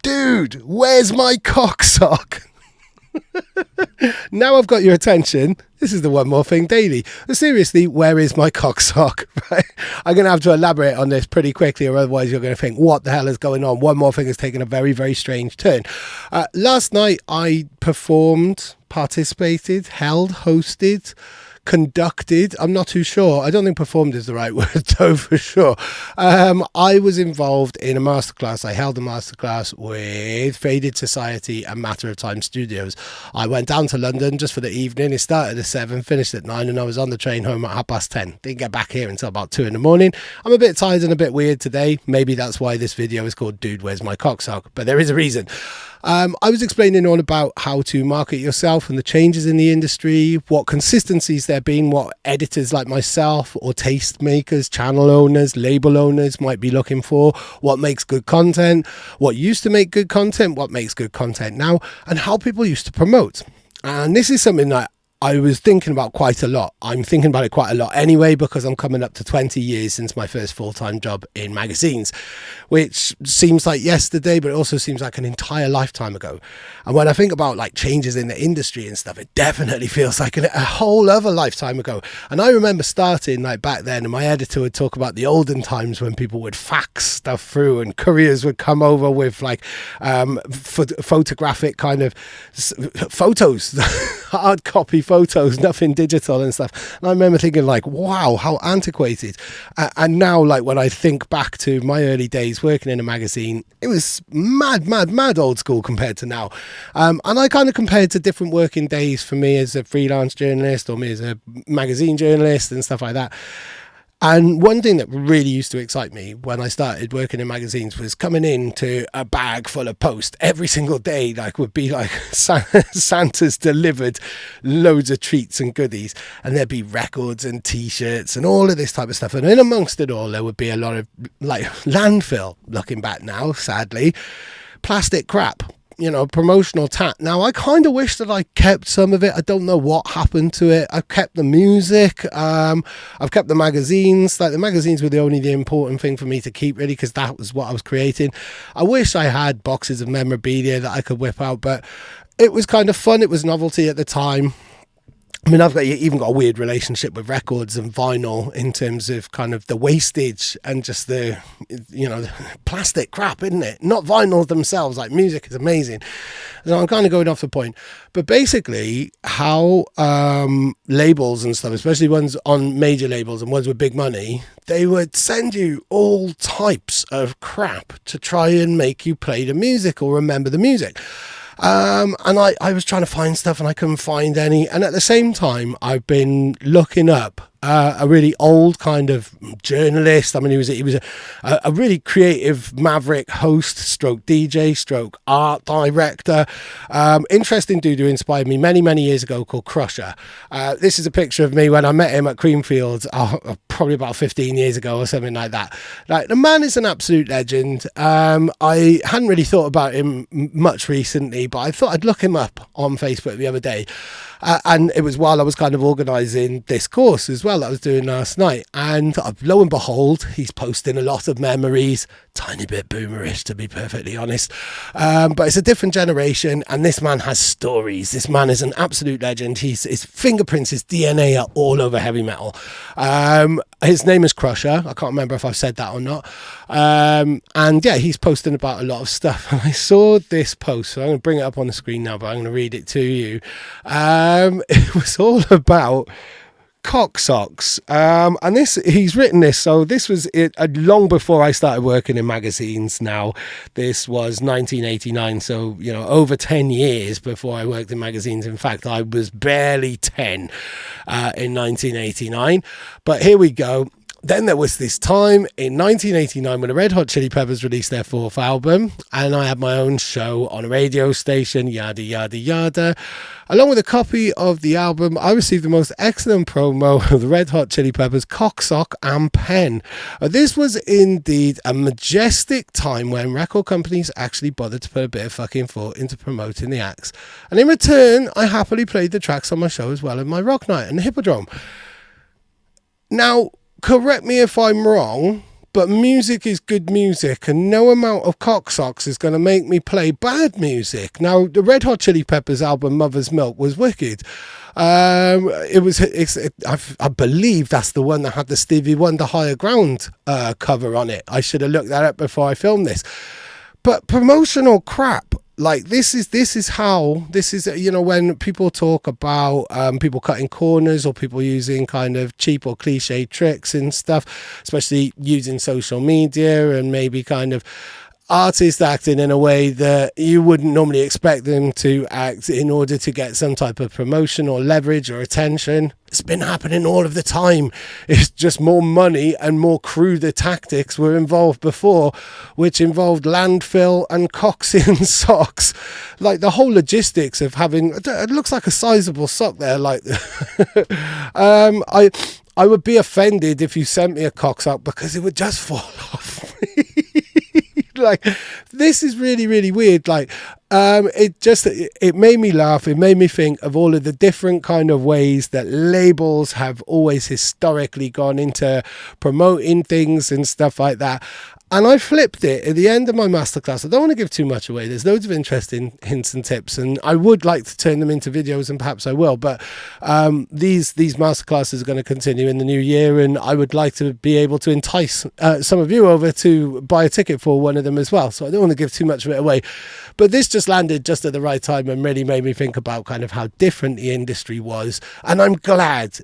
dude, where's my cocksock? Now I've got your attention. This is the One More Thing Daily. But seriously, where is my cocksock? Right? I'm going to have to elaborate on this pretty quickly, or otherwise you're going to think, what the hell is going on? One More Thing has taken a very, very strange turn. Last night I performed, participated, hosted, conducted. I'm not too sure. I don't think performed is the right word though, for sure. I was involved in a masterclass. I held a masterclass with Faded Society and Matter of Time Studios. I went down to London just for the evening. It started at 7, finished at 9, and I was on the train home at 10:30. Didn't get back here until about 2 in the morning. I'm a bit tired and a bit weird today. Maybe that's why this video is called Dude, Where's My Cocksock? But there is a reason. I was explaining all about how to market yourself and the changes in the industry, what consistencies there have been, what editors like myself or taste makers, channel owners, label owners might be looking for, what makes good content, what used to make good content, what makes good content now, and how people used to promote. And this is something that I was thinking about quite a lot. I'm thinking about it quite a lot anyway, because I'm coming up to 20 years since my first full-time job in magazines, which seems like yesterday, but it also seems like an entire lifetime ago. And when I think about like changes in the industry and stuff, it definitely feels like a whole other lifetime ago. And I remember starting like back then, and my editor would talk about the olden times when people would fax stuff through and couriers would come over with like photographic kind of photos, hard copy photos, nothing digital and stuff. And I remember thinking like, wow, how antiquated. And now, like when I think back to my early days working in a magazine, it was mad old school compared to now. And I kind of compared to different working days for me as a freelance journalist or me as a magazine journalist and stuff like that. And one thing that really used to excite me when I started working in magazines was coming into a bag full of post every single day. Like would be like Santa's delivered loads of treats and goodies, and there'd be records and t-shirts and all of this type of stuff. And in amongst it all, there would be a lot of like landfill, looking back now, sadly, plastic crap. You know, promotional tat. Now, I kind of wish that I kept some of it. I don't know what happened to it. I've kept the music. I've kept the magazines. Like the magazines were the important thing for me to keep, really, because that was what I was creating. I wish I had boxes of memorabilia that I could whip out, but it was kind of fun. It was novelty at the time. I mean, I've even got a weird relationship with records and vinyl in terms of kind of the wastage and just the, you know, the plastic crap, isn't it? Not vinyl themselves, like music is amazing. So I'm kind of going off the point. But basically how labels and stuff, especially ones on major labels and ones with big money, they would send you all types of crap to try and make you play the music or remember the music. And I was trying to find stuff and I couldn't find any. And at the same time, I've been looking up a really old kind of journalist. I mean, he was a really creative maverick host, stroke DJ, stroke art director. Interesting dude who inspired me many years ago, called Crusher. This is a picture of me when I met him at Creamfields, probably about 15 years ago or something like that. Like, the man is an absolute legend. I hadn't really thought about him much recently, but I thought I'd look him up on Facebook the other day. And it was while I was kind of organising this course as well that I was doing last night. And lo and behold, he's posting a lot of memories, tiny bit boomerish to be perfectly honest. But it's a different generation and this man has stories. This man is an absolute legend. His fingerprints, his DNA are all over heavy metal. His name is Crusher. I can't remember if I've said that or not. And yeah, he's posting about a lot of stuff. And I saw this post, so I'm going to bring it up on the screen now, but I'm going to read it to you. It was all about cocksocks, and he's written this, so this was it long before I started working in magazines. Now this was 1989, so you know, over 10 years before I worked in magazines. In fact, I was barely 10 in 1989, but here we go. Then there was this time in 1989 when the Red Hot Chili Peppers released their 4th album, and I had my own show on a radio station, yada yada yada. Along with a copy of the album, I received the most excellent promo of the Red Hot Chili Peppers cocksock and pen. This was indeed a majestic time when record companies actually bothered to put a bit of fucking thought into promoting the acts. And in return, I happily played the tracks on my show as well as my Rock Night and the Hippodrome. Now, correct me if I'm wrong, but music is good music, and no amount of cocksocks is going to make me play bad music. Now, the Red Hot Chili Peppers album Mother's Milk was wicked. I believe that's the one that had the Stevie Wonder Higher Ground cover on it. I should have looked that up before I filmed this. But promotional crap, like this is when people talk about people cutting corners or people using kind of cheap or cliche tricks and stuff, especially using social media, and maybe kind of artists acting in a way that you wouldn't normally expect them to act in order to get some type of promotion or leverage or attention. It's been happening all of the time. It's just more money and more cruder tactics were involved before, which involved landfill and cocksocks. Like the whole logistics of having, it looks like a sizable sock there. Like, I would be offended if you sent me a cocksock because it would just fall off. Like, this is really, really weird. Like, it made me laugh. It made me think of all of the different kind of ways that labels have always historically gone into promoting things and stuff like that. And I flipped it at the end of my masterclass. I don't want to give too much away. There's loads of interesting hints and tips, and I would like to turn them into videos, and perhaps I will. But these masterclasses are going to continue in the new year, and I would like to be able to entice some of you over to buy a ticket for one of them as well. So I don't want to give too much of it away. But this just landed just at the right time and really made me think about kind of how different the industry was. And I'm glad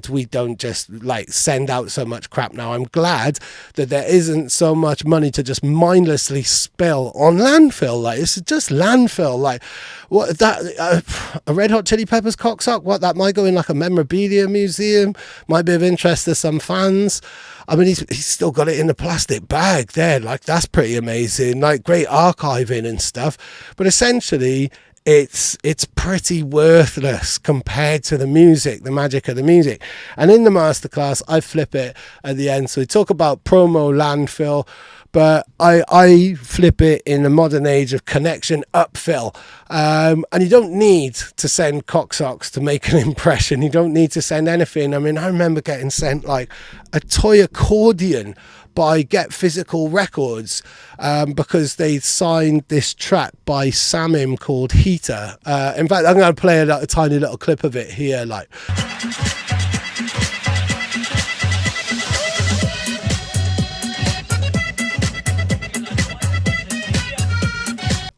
we don't just like send out so much crap now. I'm glad that there isn't so much money to just mindlessly spill on landfill. Like, it's just landfill. Like, what that a Red Hot Chili Peppers cocksock? What, that might go in like a memorabilia museum? Might be of interest to some fans. I mean, he's still got it in a plastic bag there. Like, that's pretty amazing. Like, great archiving and stuff. But essentially, it's pretty worthless compared to the music, the magic of the music. And in the masterclass, I flip it at the end. So we talk about promo landfill, but I flip it in the modern age of connection upfill. And you don't need to send cocksocks to make an impression. You don't need to send anything. I mean, I remember getting sent like a toy accordion by Get Physical Records because they signed this track by Samim called Heater. In fact, I'm going to play a tiny little clip of it here. Like,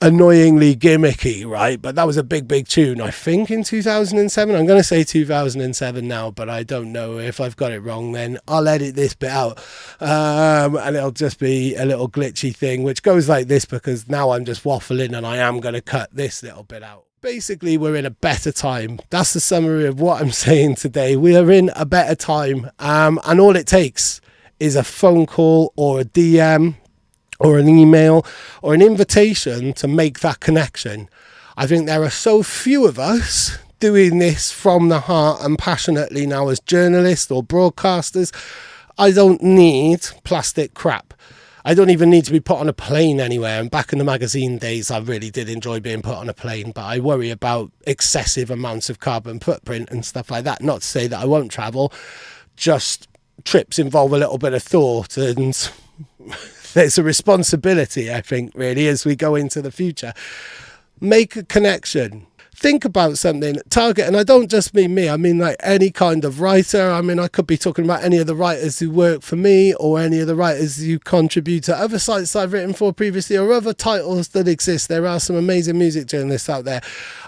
annoyingly gimmicky, right? But that was a big tune, I think, in 2007. I'm going to say 2007 now, but I don't know. If I've got it wrong, then I'll edit this bit out, and it'll just be a little glitchy thing, which goes like this, because now I'm just waffling and I am going to cut this little bit out. Basically, we're in a better time. That's the summary of what I'm saying today. We are in a better time, and all it takes is a phone call or a DM or an email or an invitation to make that connection. I think there are so few of us doing this from the heart and passionately now as journalists or broadcasters. I don't need plastic crap. I don't even need to be put on a plane anywhere. And back in the magazine days, I really did enjoy being put on a plane, but I worry about excessive amounts of carbon footprint and stuff like that. Not to say that I won't travel, just trips involve a little bit of thought, and there's a responsibility, I think, really, as we go into the future. Make a connection. Think about something, target, and I don't just mean me, I mean like any kind of writer. I mean, I could be talking about any of the writers who work for me, or any of the writers who contribute to other sites I've written for previously, or other titles that exist. There are some amazing music journalists out there.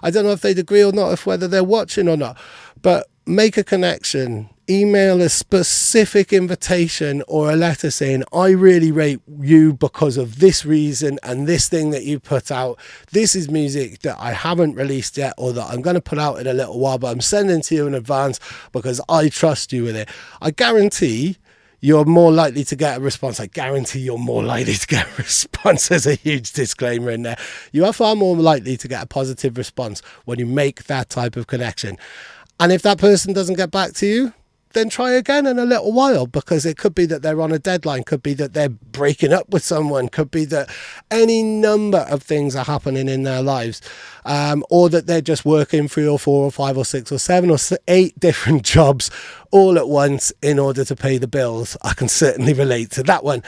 I don't know if they'd agree or not, if whether they're watching or not, but make a connection. Email a specific invitation or a letter saying, I really rate you because of this reason and this thing that you put out. This is music that I haven't released yet, or that I'm going to put out in a little while, but I'm sending to you in advance because I trust you with it. I guarantee you're more likely to get a response. I guarantee you're more likely to get a response. There's a huge disclaimer in there. You are far more likely to get a positive response when you make that type of connection. And if that person doesn't get back to you, then try again in a little while, because it could be that they're on a deadline, could be that they're breaking up with someone, could be that any number of things are happening in their lives, or that they're just working 3 or 4 or 5 or 6 or 7 or 8 different jobs all at once in order to pay the bills. I can certainly relate to that one.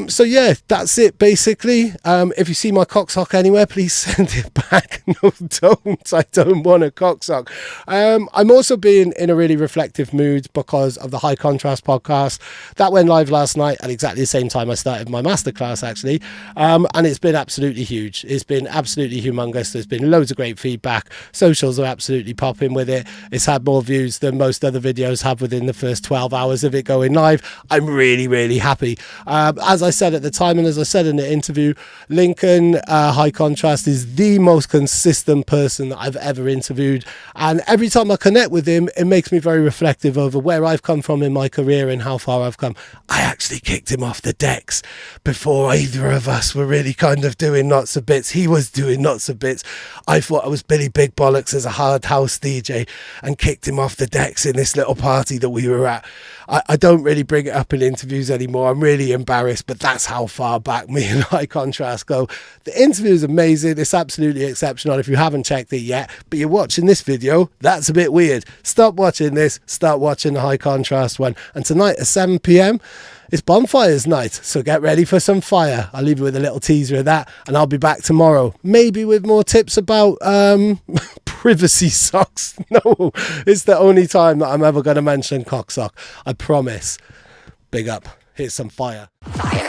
So yeah, that's it basically. If you see my cocksock anywhere, please send it back. No, don't. I don't want a cocksock. I'm also being in a really reflective mood because of the High Contrast podcast that went live last night at exactly the same time I started my masterclass, actually. And it's been absolutely huge. It's been absolutely humongous. There's been loads of great feedback. Socials are absolutely popping with it. It's had more views than most other videos have within the first 12 hours of it going live. I'm really, really happy. As I said at the time, and as I said in the interview, Lincoln High Contrast is the most consistent person that I've ever interviewed, and every time I connect with him, it makes me very reflective over where I've come from in my career and how far I've come. I actually kicked him off the decks before either of us were really kind of doing lots of bits. He was doing lots of bits. I thought I was Billy Big Bollocks as a hard house DJ and kicked him off the decks in this little party that we were at. I don't really bring it up in interviews anymore. I'm really embarrassed, but that's how far back me and High Contrast go. The interview is amazing. It's absolutely exceptional. If you haven't checked it yet, but you're watching this video, that's a bit weird. Stop watching this, start watching the High Contrast one. And tonight at 7 p.m, it's bonfires night, so get ready for some fire. I'll leave you with a little teaser of that, and I'll be back tomorrow, maybe with more tips about privacy socks. No, it's the only time that I'm ever going to mention cocksock. I promise. Big up. Here's some fire. Fire.